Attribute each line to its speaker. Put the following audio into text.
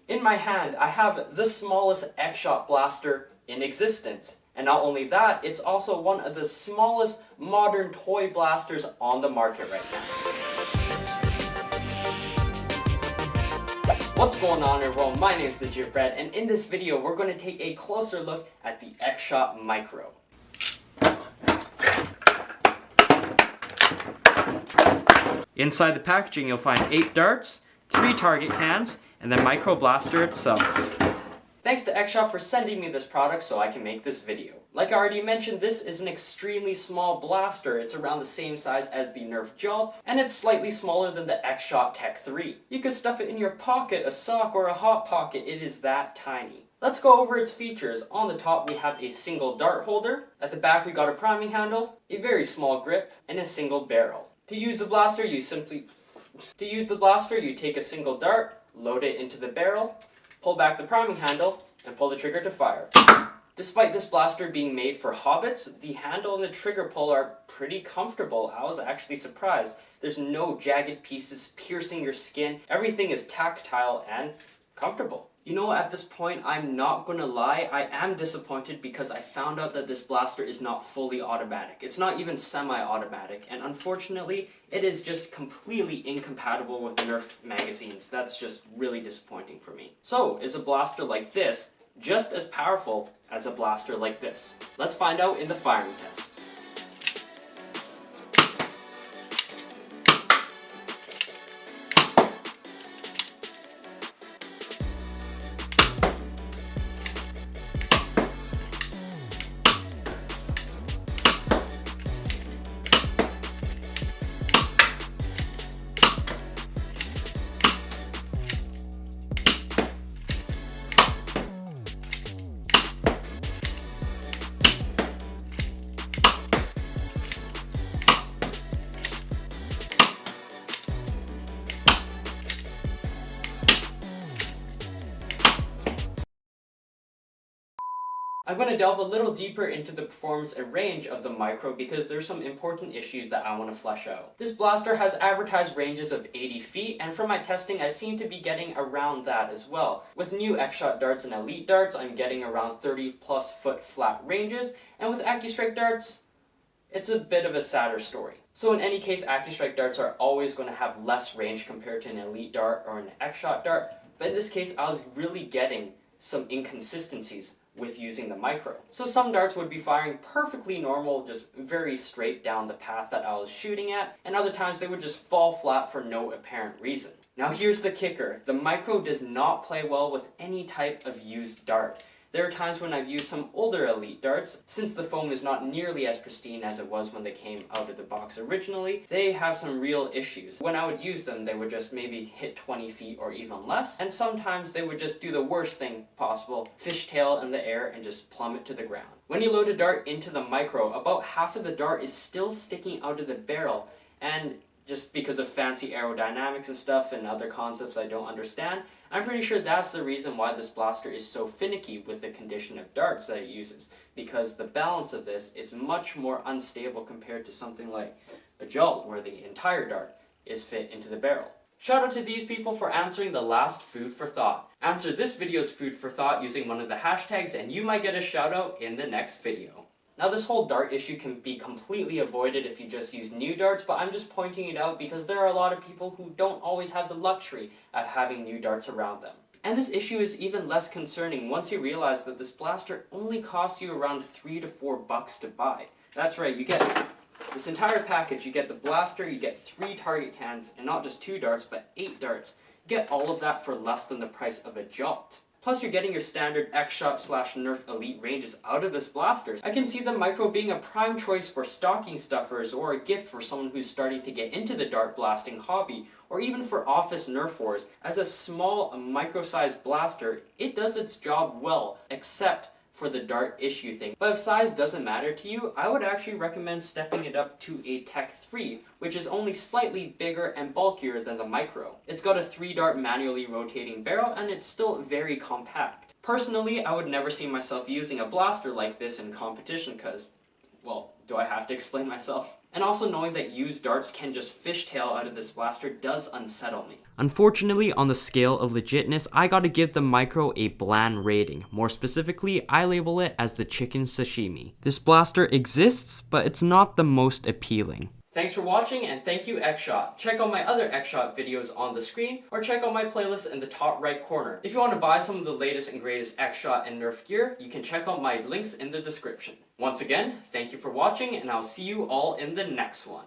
Speaker 1: In my hand, I have the smallest X-Shot blaster in existence. And not only that, it's also one of the smallest modern toy blasters on the market right now. What's going on everyone, my name is legitbread, and in this video we're going to take a closer look at the X-Shot Micro. Inside the packaging you'll find 8 darts, 3 target cans, and the micro blaster itself. Thanks to X-Shot for sending me this product so I can make this video. Like I already mentioned, this is an extremely small blaster. It's around the same size as the Nerf gel, and it's slightly smaller than the X-Shot Tech 3. You could stuff it in your pocket, a sock, or a hot pocket. It is that tiny. Let's go over its features. On the top we have a single dart holder. At the back we got a priming handle, a very small grip, and a single barrel. To use the blaster you take a single dart, load it into the barrel, pull back the priming handle, and pull the trigger to fire. Despite this blaster being made for hobbits, the handle and the trigger pull are pretty comfortable. I was actually surprised. There's no jagged pieces piercing your skin. Everything is tactile and comfortable. You know, at this point, I'm not gonna lie, I am disappointed because I found out that this blaster is not fully automatic. It's not even semi-automatic, and unfortunately, it is just completely incompatible with Nerf magazines. That's just really disappointing for me. So, is a blaster like this just as powerful as a blaster like this? Let's find out in the firing test. I'm going to delve a little deeper into the performance and range of the Micro because there's some important issues that I want to flesh out. This blaster has advertised ranges of 80 feet, and from my testing I seem to be getting around that as well. With new X-Shot darts and Elite darts, I'm getting around 30+ foot flat ranges, and with AccuStrike darts, it's a bit of a sadder story. So in any case, AccuStrike darts are always going to have less range compared to an Elite dart or an X-Shot dart, but in this case I was really getting some inconsistencies with using the Micro. So some darts would be firing perfectly normal, just very straight down the path that I was shooting at, and other times they would just fall flat for no apparent reason. Now here's the kicker, the Micro does not play well with any type of used dart. There are times when I've used some older Elite darts. Since the foam is not nearly as pristine as it was when they came out of the box originally, they have some real issues. When I would use them, they would just maybe hit 20 feet or even less, and sometimes they would just do the worst thing possible, fishtail in the air and just plummet to the ground. When you load a dart into the Micro, about half of the dart is still sticking out of the barrel, and just because of fancy aerodynamics and stuff and other concepts I don't understand, I'm pretty sure that's the reason why this blaster is so finicky with the condition of darts that it uses, because the balance of this is much more unstable compared to something like a gel where the entire dart is fit into the barrel. Shout out to these people for answering the last food for thought. Answer this video's food for thought using one of the hashtags and you might get a shout out in the next video. Now this whole dart issue can be completely avoided if you just use new darts, but I'm just pointing it out because there are a lot of people who don't always have the luxury of having new darts around them. And this issue is even less concerning once you realize that this blaster only costs you around $3 to $4 to buy. That's right, you get this entire package, you get the blaster, you get 3 target cans, and not just 2 darts, but 8 darts. You get all of that for less than the price of a jolt. Plus you're getting your standard X-Shot / Nerf Elite ranges out of this blaster. I can see the Micro being a prime choice for stocking stuffers or a gift for someone who's starting to get into the dart blasting hobby, or even for office Nerf wars. As a small micro-sized blaster, it does its job well, except for the dart issue thing. But if size doesn't matter to you, I would actually recommend stepping it up to a Tech 3, which is only slightly bigger and bulkier than the Micro. It's got a 3-dart manually rotating barrel and it's still very compact. Personally, I would never see myself using a blaster like this in competition because, well, do I have to explain myself? And also knowing that used darts can just fishtail out of this blaster does unsettle me. Unfortunately, on the scale of legitness, I gotta give the micro a bland rating. More specifically, I label it as the chicken sashimi. This blaster exists, but it's not the most appealing. Thanks for watching, and thank you Xshot. Check out my other Xshot videos on the screen, or check out my playlist in the top right corner. If you want to buy some of the latest and greatest Xshot and Nerf gear, you can check out my links in the description. Once again, thank you for watching, and I'll see you all in the next one.